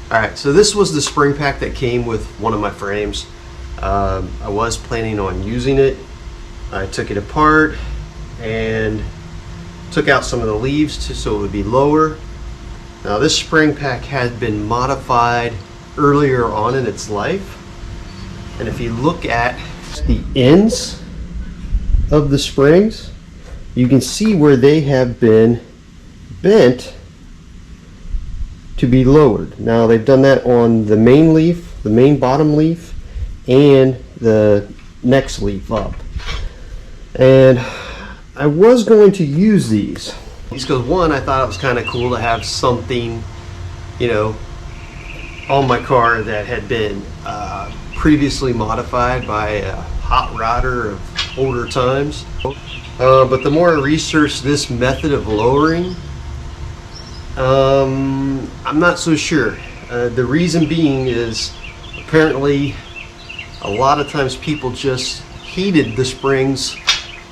Alright, so this was the spring pack that came with one of my frames. I was planning on using it. I took it apart and took out some of the leaves so it would be lower. Now this spring pack had been modified earlier on in its life. And if you look at the ends of the springs, you can see where they have been bent to be lowered. Now they've done that on the main leaf, the main bottom leaf, and the next leaf up. And I was going to use these because one, I thought it was kind of cool to have something, you know, on my car that had been previously modified by a hot rodder of older times. But the more I researched this method of lowering, I'm not so sure. The reason being is apparently a lot of times people just heated the springs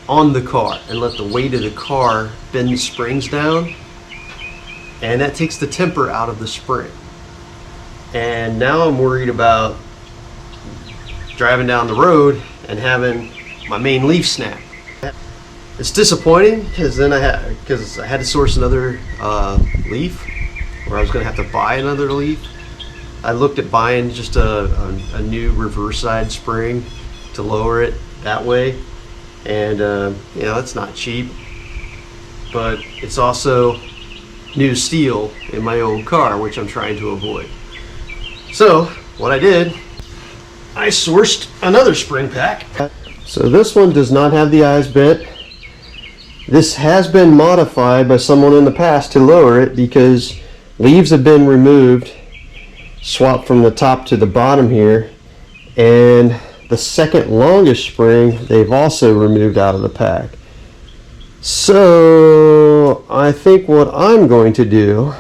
on the car and let the weight of the car bend the springs down, and that takes the temper out of the spring. And now I'm worried about driving down the road and having my main leaf snap. It's disappointing because then I had to source another leaf, or I was going to have to buy another leaf. I looked at buying just a new reverse side spring to lower it that way, and you know, it's not cheap, but it's also new steel in my old car, which I'm trying to avoid. So what I did, I sourced another spring pack. So this one does not have the eyes bent. This has been modified by someone in the past to lower it because leaves have been removed, swapped from the top to the bottom here, and the second longest spring they've also removed out of the pack. So I think what I'm going to do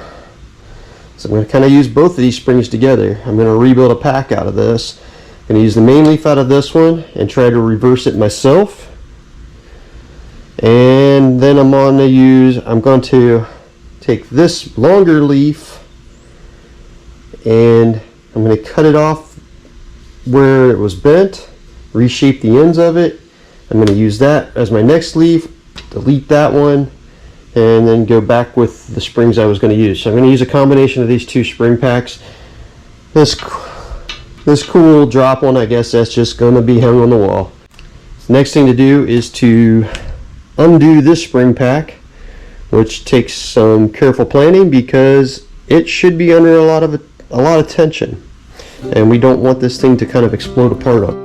is I'm going to kind of use both of these springs together. I'm going to rebuild a pack out of this. I'm going to use the main leaf out of this one and try to reverse it myself. And then I'm going to take this longer leaf and I'm going to cut it off where it was bent, reshape the ends of it. I'm going to use that as my next leaf, delete that one, and then go back with the springs I was going to use. So I'm going to use a combination of these two spring packs. This cool drop one, I guess that's just going to be hung on the wall. The next thing to do is to undo this spring pack, which takes some careful planning because it should be under a lot of tension, and we don't want this thing to kind of explode apart on.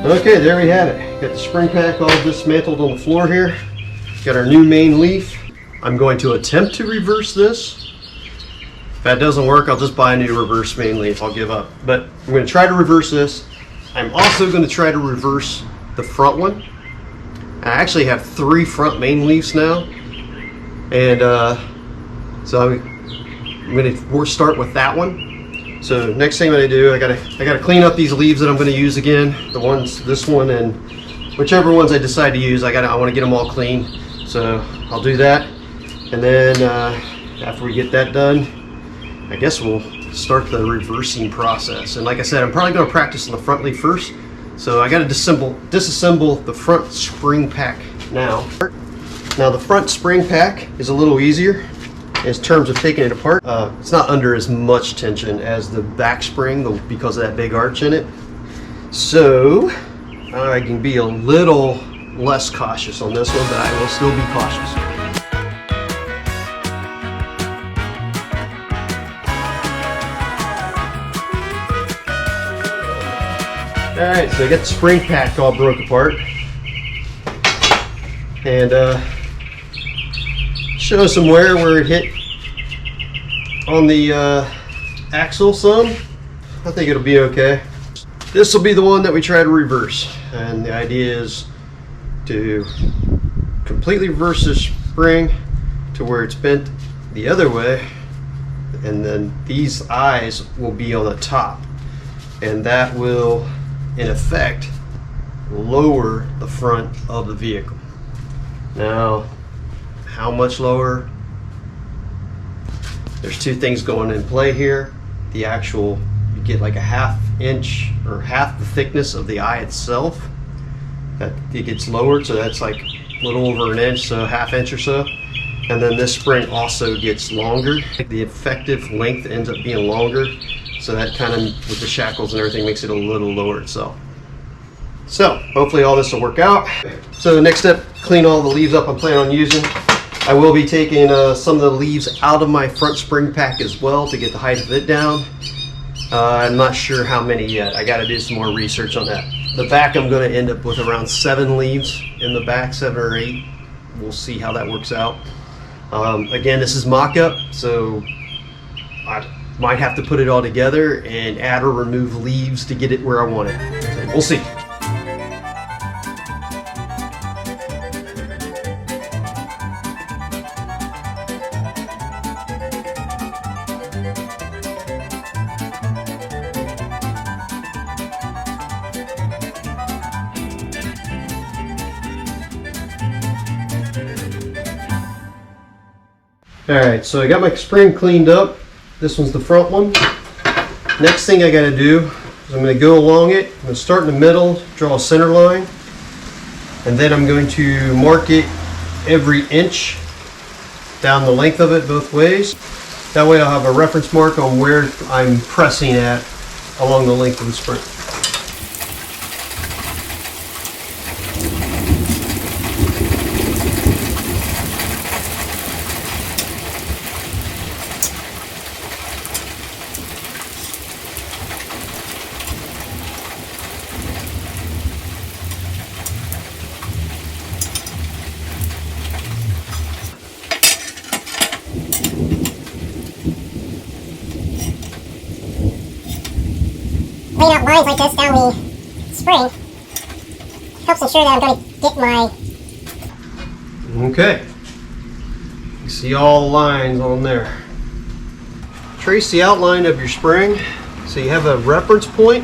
Okay, there we have it. Got the spring pack all dismantled on the floor here. Got our new main leaf. I'm going to attempt to reverse this. If that doesn't work, I'll just buy a new reverse main leaf. I'll give up. But I'm going to try to reverse this. I'm also going to try to reverse the front one. I actually have 3 front main leaves now. And so I'm going to start with that one. So next thing I'm going to do, I gotta clean up these leaves that I'm going to use again. The ones, this one, and whichever ones I decide to use, I want to get them all clean. So I'll do that, and then after we get that done, I guess we'll start the reversing process. And like I said, I'm probably going to practice on the front leaf first. So I got to disassemble the front spring pack now. Now the front spring pack is a little easier in terms of taking it apart. It's not under as much tension as the back spring because of that big arch in it. So I can be a little less cautious on this one, but I will still be cautious. Alright, so I got the spring pack all broke apart. And shows some wear where it hit on the axle some. I think it'll be okay. This will be the one that we try to reverse, and the idea is to completely reverse this spring to where it's bent the other way, and then these eyes will be on the top, and that will in effect lower the front of the vehicle. Now, how much lower? There's two things going in play here. The actual, you get like a 1/2 inch or half the thickness of the eye itself. That it gets lowered, so that's like a little over an inch, so 1/2 inch or so. And then this spring also gets longer. The effective length ends up being longer, so that kind of, with the shackles and everything, makes it a little lower itself. So hopefully all this will work out. So the next step, clean all the leaves up I'm planning on using. I will be taking some of the leaves out of my front spring pack as well to get the height of it down. I'm not sure how many yet. I got to do some more research on that. The back, I'm going to end up with around 7 leaves in the back, 7 or 8. We'll see how that works out. Again, this is mock-up, so I might have to put it all together and add or remove leaves to get it where I want it. So we'll see. Alright, so I got my spring cleaned up. This one's the front one. Next thing I got to do is I'm going to go along it. I'm going to start in the middle, draw a center line, and then I'm going to mark it every inch down the length of it both ways. That way I'll have a reference mark on where I'm pressing at along the length of the spring. Laying out lines like this down the spring helps ensure that I'm going to get my... Okay. You see all the lines on there. Trace the outline of your spring so you have a reference point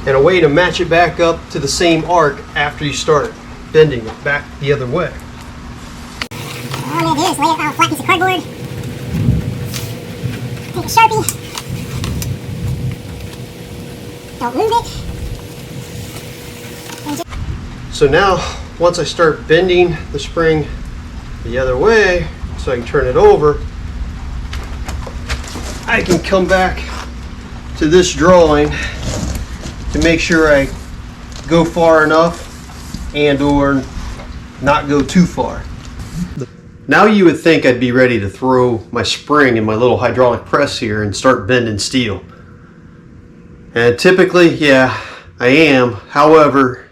and a way to match it back up to the same arc after you start bending it back the other way. All I'm going to do is lay it on a flat piece of cardboard. Take a Sharpie. Don't move it. So now, once I start bending the spring the other way, so I can turn it over, I can come back to this drawing to make sure I go far enough and or not go too far. Now you would think I'd be ready to throw my spring in my little hydraulic press here and start bending steel. And typically, yeah, I am. However,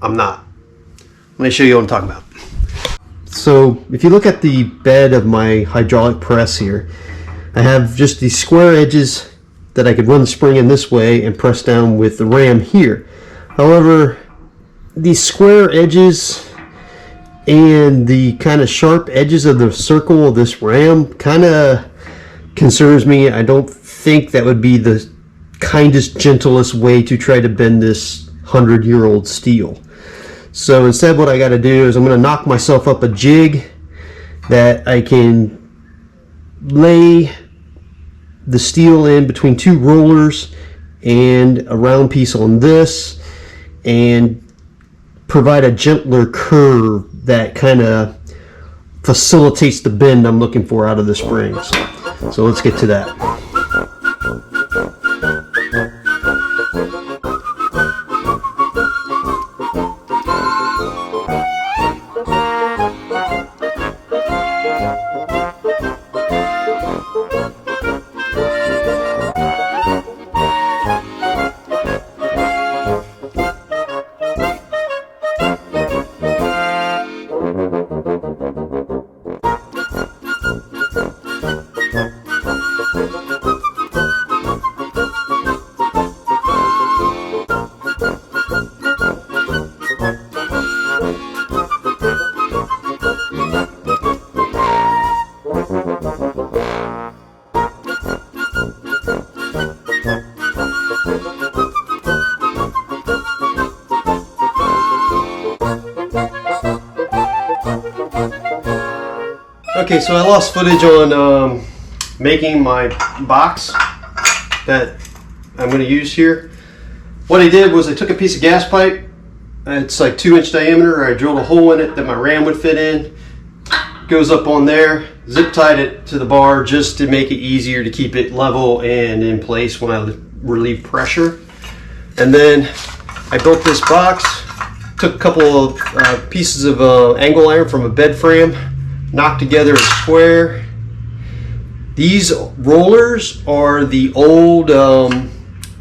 I'm not. Let me show you what I'm talking about. So if you look at the bed of my hydraulic press here, I have just these square edges that I could run the spring in this way and press down with the ram here. However, these square edges and the kind of sharp edges of the circle of this ram kind of concerns me. I don't think that would be the kindest, gentlest way to try to bend this 100-year-old steel. So instead what I got to do is I'm going to knock myself up a jig that I can lay the steel in between 2 rollers and a round piece on this and provide a gentler curve that kind of facilitates the bend I'm looking for out of the springs. So let's get to that. Okay, so I lost footage on making my box that I'm going to use here. What I did was I took a piece of gas pipe. It's like 2-inch diameter. I drilled a hole in it that my ram would fit in. Goes up on there. Zip tied it to the bar just to make it easier to keep it level and in place when I relieve pressure. And then I built this box. Took a couple of pieces of angle iron from a bed frame, knocked together a square. These rollers are the old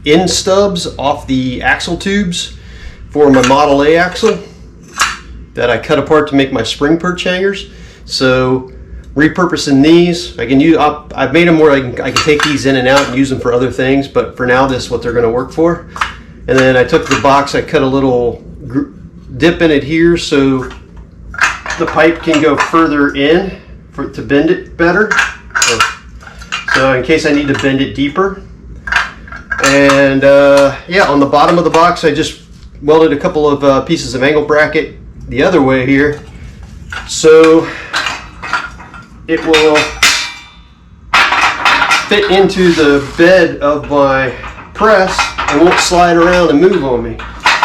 end stubs off the axle tubes for my Model A axle that I cut apart to make my spring perch hangers. So repurposing these, I can use. I've made them where I can take these in and out and use them for other things, but for now this is what they're going to work for. And then I took the box, I cut a little dip in it here so the pipe can go further in to bend it better. So in case I need to bend it deeper. And yeah, on the bottom of the box I just welded a couple of pieces of angle bracket the other way here, so it will fit into the bed of my press and won't slide around and move on me.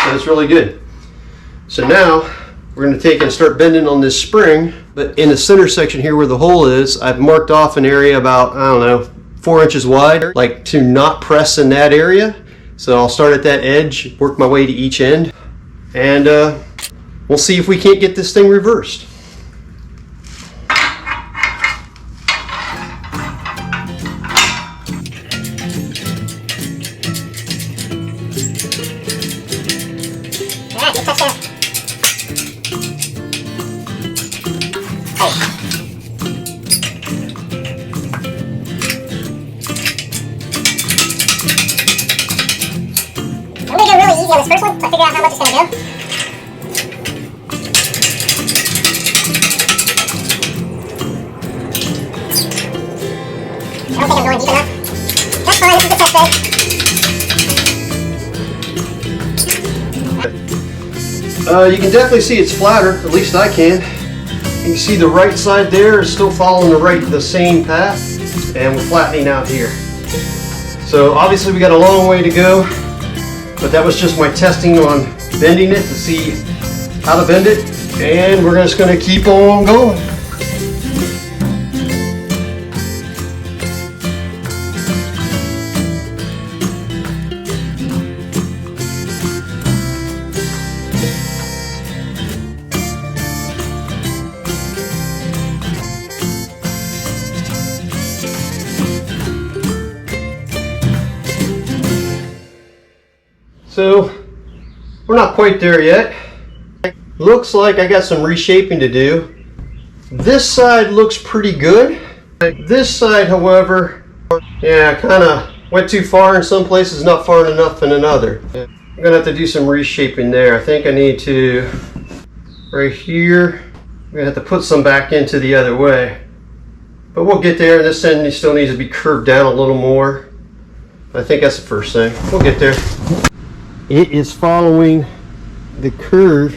So it's really good. So now we're going to take and start bending on this spring, but in the center section here where the hole is, I've marked off an area about, I don't know, 4 inches wide, like to not press in that area. So I'll start at that edge, work my way to each end, and we'll see if we can't get this thing reversed. Alright, you touch there. I'm going to go really easy on this first one, so I figure out how much it's going to go. I don't think I'm going deep enough. That's fine, this is the test bed. You can definitely see it's flatter, at least I can. You can see the right side there is still following the same path, and we're flattening out here. So obviously we got a long way to go, but that was just my testing on bending it to see how to bend it, and we're just going to keep on going. So we're not quite there yet. Looks like I got some reshaping to do. This side looks pretty good. This side, however, yeah, kind of went too far in some places, not far enough in another. I'm gonna have to do some reshaping there. I think I need to, right here, I'm gonna have to put some back into the other way. But we'll get there. This end still needs to be curved down a little more. I think that's the first thing. We'll get there. It is following the curve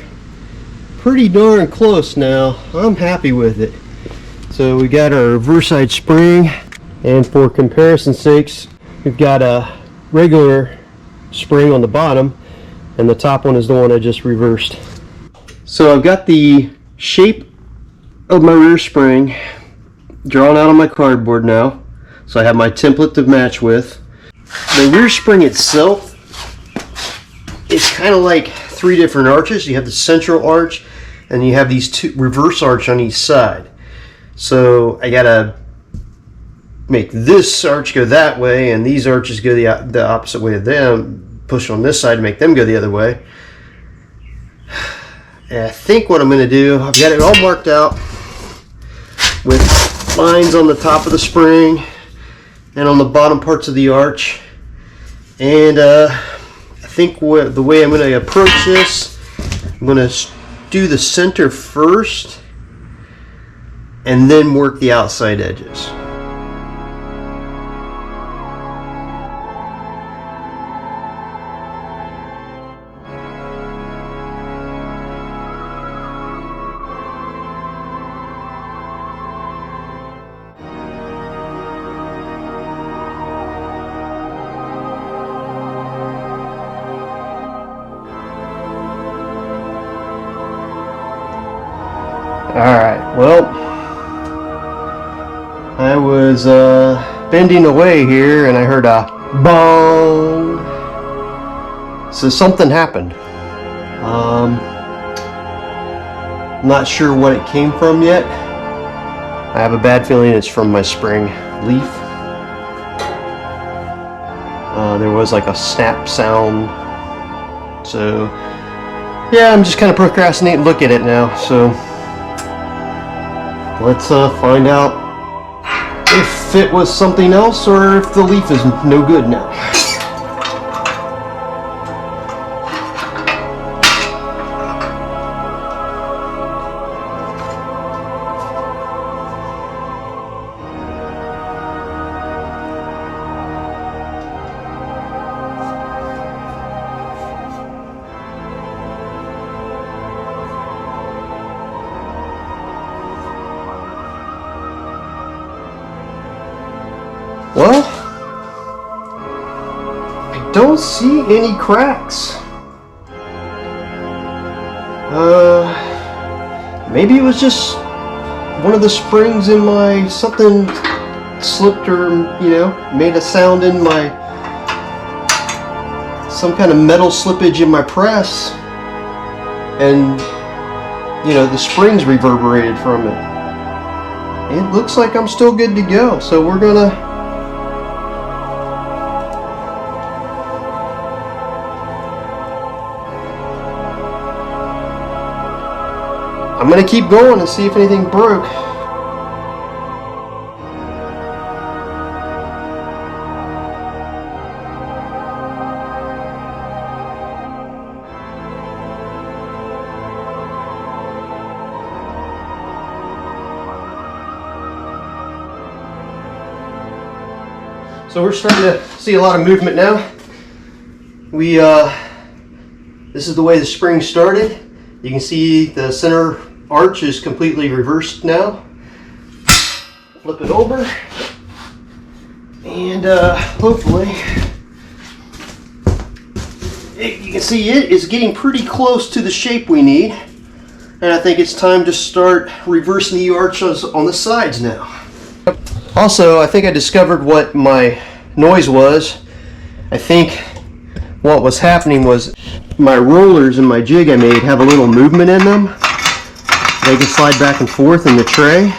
pretty darn close now. I'm happy with it. So we got our reverse side spring, and for comparison's sakes, we've got a regular spring on the bottom, and the top one is the one I just reversed. So I've got the shape of my rear spring drawn out on my cardboard now, so I have my template to match with. The rear spring itself, it's kind of like 3 different arches. You have the central arch, and you have these 2 reverse arch on each side. So I gotta make this arch go that way, and these arches go the opposite way of them. Push on this side to make them go the other way. And I think what I'm going to do, I've got it all marked out with lines on the top of the spring and on the bottom parts of the arch. And I think the way I'm going to approach this, I'm going to do the center first and then work the outside edges. Well, I was bending away here and I heard a bong. So something happened. Not sure what it came from yet. I have a bad feeling it's from my spring leaf. There was like a snap sound. So yeah, I'm just kind of procrastinating to look at it now. So let's find out if it was something else or if the leaf is no good now. Well, I don't see any cracks. Maybe it was just one of the springs in my, something slipped or, you know, made a sound in my, some kind of metal slippage in my press, and, you know, the springs reverberated from it. It looks like I'm still good to go, so we're gonna I'm going to keep going and see if anything broke. So we're starting to see a lot of movement now. This is the way the spring started. You can see the center arch is completely reversed now. Flip it over, and hopefully you can see it is getting pretty close to the shape we need, and I think it's time to start reversing the arches on the sides now. Also, I think I discovered what my noise was. I think what was happening was my rollers in my jig I made have a little movement in them. They can slide back and forth in the tray,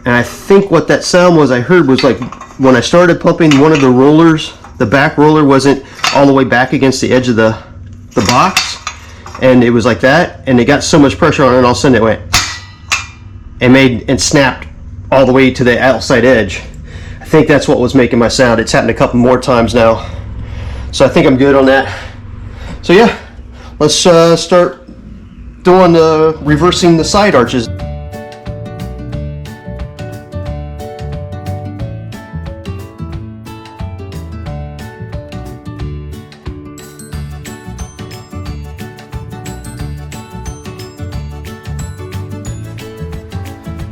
and I think what that sound was I heard was like when I started pumping one of the rollers, the back roller wasn't all the way back against the edge of the box, and it was like that, and it got so much pressure on it, and all of a sudden it went and snapped all the way to the outside edge. I think that's what was making my sound. It's happened a couple more times now, so I think I'm good on that. So yeah, let's start doing reversing the side arches.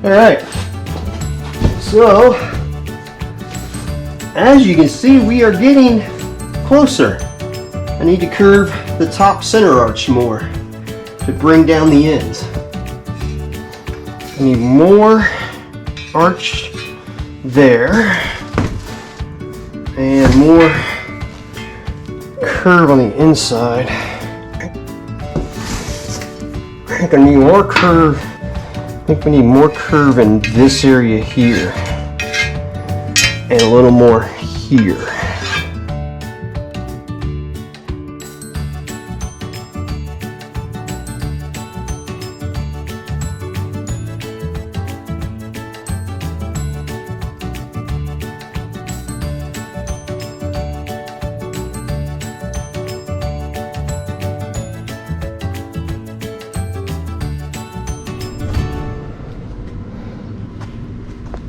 All right, so as you can see, we are getting closer. I need to curve the top center arch more to bring down the ends. I need more arch there and more curve on the inside. I think I need more curve. I think we need more curve in this area here and a little more here.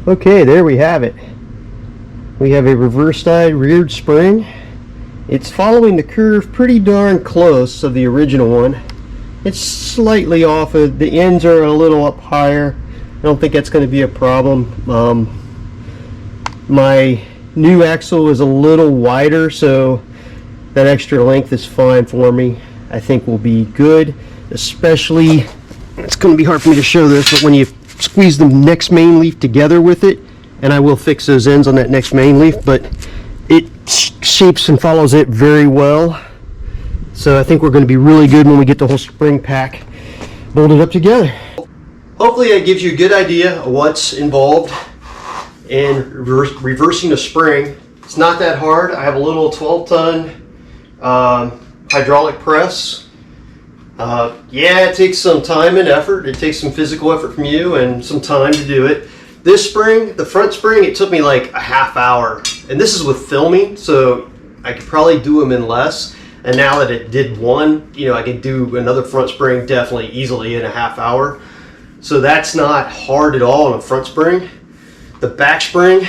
Okay, there we have it. We have a reverse side reared spring. It's following the curve pretty darn close of the original one. It's slightly off. The ends are a little up higher. I don't think that's going to be a problem. My new axle is a little wider, so that extra length is fine for me. I think will be good, especially, it's going to be hard for me to show this, but when you squeeze the next main leaf together with it, and I will fix those ends on that next main leaf, but it shapes and follows it very well. So I think we're going to be really good when we get the whole spring pack bolted up together. Hopefully that gives you a good idea of what's involved in reversing a spring. It's not that hard. I have a little 12-ton hydraulic press. Yeah, it takes some time and effort. It takes some physical effort from you and some time to do it. This spring, the front spring, it took me like a half hour. And this is with filming, so I could probably do them in less. And now that it did one, you know, I could do another front spring definitely easily in a half hour. So that's not hard at all on a front spring. The back spring,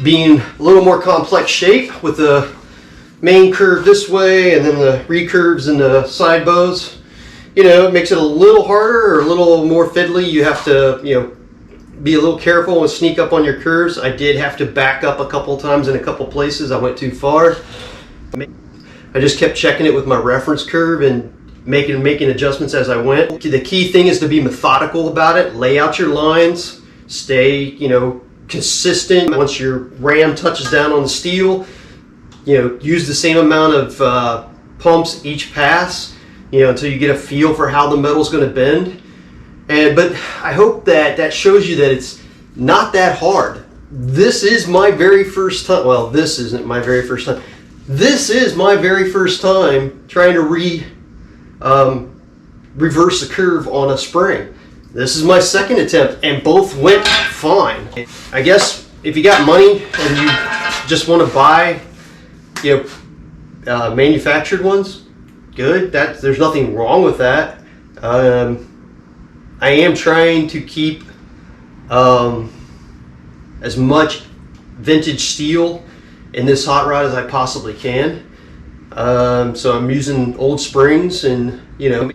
being a little more complex shape with the main curve this way and then the recurves and the side bows, you know, it makes it a little harder or a little more fiddly. You have to, you know, be a little careful and sneak up on your curves. I did have to back up a couple times in a couple places. I went too far. I just kept checking it with my reference curve and making adjustments as I went. The key thing is to be methodical about it. Lay out your lines, stay, you know, consistent. Once your ram touches down on the steel, you know, use the same amount of pumps each pass, you know, until you get a feel for how the metal's going to bend. But I hope that shows you that it's not that hard. This is my very first time. Well, this isn't my very first time. This is my very first time trying to reverse the curve on a spring. This is my second attempt, and both went fine. I guess if you got money and you just want to buy, you know, manufactured ones, good. There's nothing wrong with that. I am trying to keep as much vintage steel in this hot rod as I possibly can. So I'm using old springs, and you know,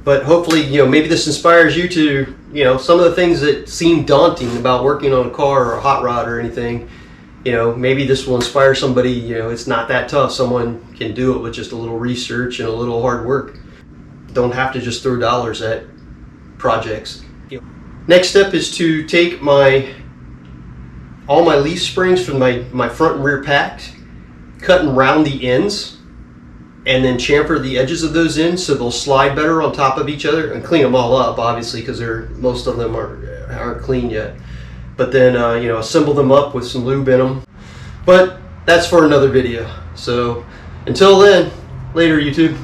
but hopefully, you know, maybe this inspires you to, you know, some of the things that seem daunting about working on a car or a hot rod or anything. You know, maybe this will inspire somebody. You know, it's not that tough. Someone can do it with just a little research and a little hard work. Don't have to just throw dollars at projects. Next step is to take all my leaf springs from my front and rear packs, cut and round the ends, and then chamfer the edges of those ends so they'll slide better on top of each other, and clean them all up, obviously, because most of them aren't clean yet. But then you know, assemble them up with some lube in them. But that's for another video. So until then, later YouTube.